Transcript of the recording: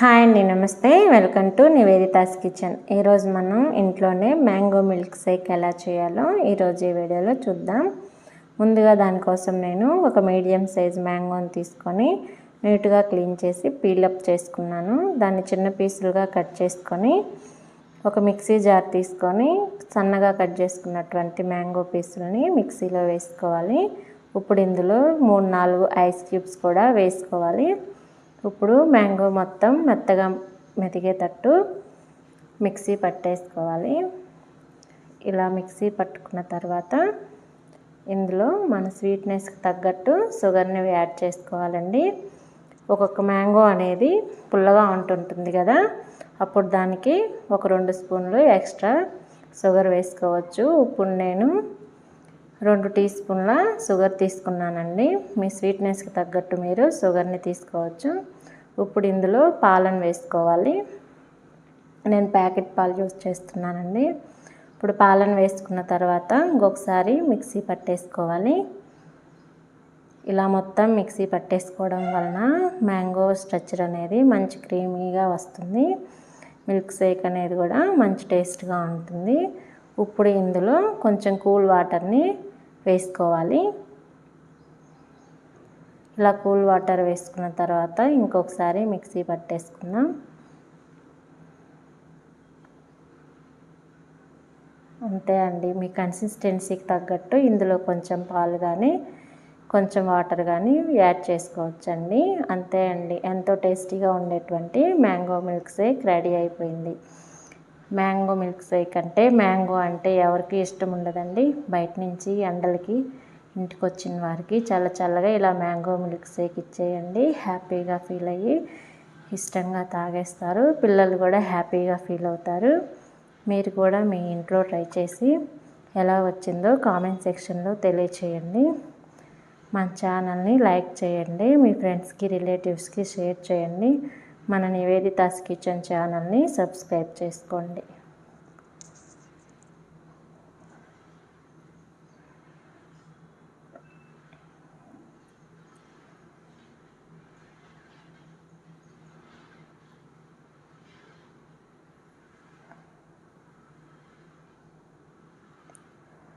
Hi అండి, నమస్తే. Welcome to Niveditha's kitchen. ఈరోజు మనం ఇంట్లోనే మ్యాంగో మిల్క్ షేక్ ఎలా చేయాలో ఈరోజు ఈ వీడియోలో చూద్దాం. ముందుగా దానికోసం నేను ఒక మీడియం సైజ్ మ్యాంగోని తీసుకొని నీట్గా క్లీన్ చేసి పీలప్ చేసుకున్నాను. దాన్ని చిన్న పీసులుగా కట్ చేసుకొని ఒక మిక్సీ జార్ తీసుకొని సన్నగా కట్ చేసుకున్నటువంటి మ్యాంగో పీసులని మిక్సీలో వేసుకోవాలి. ఇప్పుడు ఇందులో 3-4 ఐస్ క్యూబ్స్ కూడా వేసుకోవాలి. ఇప్పుడు మ్యాంగో మొత్తం మెత్తగా మెదిగేటట్టు మిక్సీ పట్టేసుకోవాలి. ఇలా మిక్సీ పట్టుకున్న తర్వాత ఇందులో మన స్వీట్నెస్కి తగ్గట్టు షుగర్ని యాడ్ చేసుకోవాలండి. ఒక్కొక్క మ్యాంగో అనేది పుల్లగా ఉంటుంటుంది కదా, అప్పుడు దానికి ఒక 2 స్పూన్లు ఎక్స్ట్రా షుగర్ వేసుకోవచ్చు. ఇప్పుడు నేను 2 టీ స్పూన్ల షుగర్ తీసుకున్నానండి. మీ స్వీట్నెస్కి తగ్గట్టు మీరు షుగర్ని తీసుకోవచ్చు. ఇప్పుడు ఇందులో పాలను వేసుకోవాలి. నేను ప్యాకెట్ పాలు యూజ్ చేస్తున్నానండి. ఇప్పుడు పాలను వేసుకున్న తర్వాత ఇంకొకసారి మిక్సీ పట్టేసుకోవాలి. ఇలా మొత్తం మిక్సీ పట్టేసుకోవడం వలన మ్యాంగో స్ట్రక్చర్ అనేది మంచి క్రీమీగా వస్తుంది. మిల్క్ షేక్ అనేది కూడా మంచి టేస్ట్గా ఉంటుంది. ఇప్పుడు ఇందులో కొంచెం కూల్ వాటర్ని వేసుకోవాలి. ఇలా కూల్ వాటర్ వేసుకున్న తర్వాత ఇంకొకసారి మిక్సీ పట్టేసుకుందాం. అంతే అండి, మీ కన్సిస్టెన్సీకి తగ్గట్టు ఇందులో కొంచెం పాలు కానీ కొంచెం వాటర్ కానీ యాడ్ చేసుకోవచ్చండి. అంతే అండి, ఎంతో టేస్టీగా ఉండేటువంటి మ్యాంగో మిల్క్ షేక్ రెడీ అయిపోయింది. మ్యాంగో మిల్క్ షేక్ అంటే మ్యాంగో అంటే ఎవరికి ఇష్టం ఉండదండి. బయట నుంచి ఎండలకి ఇంటికి వచ్చిన వారికి చాలా చల్లగా ఇలా మ్యాంగో మిల్క్ షేక్ ఇచ్చేయండి. హ్యాపీగా ఫీల్ అయ్యి ఇష్టంగా తాగేస్తారు. పిల్లలు కూడా హ్యాపీగా ఫీల్ అవుతారు. మీరు కూడా మీ ఇంట్లో ట్రై చేసి ఎలా వచ్చిందో కామెంట్ సెక్షన్లో తెలియచేయండి. మన ఛానల్ని లైక్ చేయండి, మీ ఫ్రెండ్స్కి రిలేటివ్స్కి షేర్ చేయండి. మన నివేదితాస్ కిచెన్ ఛానల్ని సబ్స్క్రైబ్ చేసుకోండి.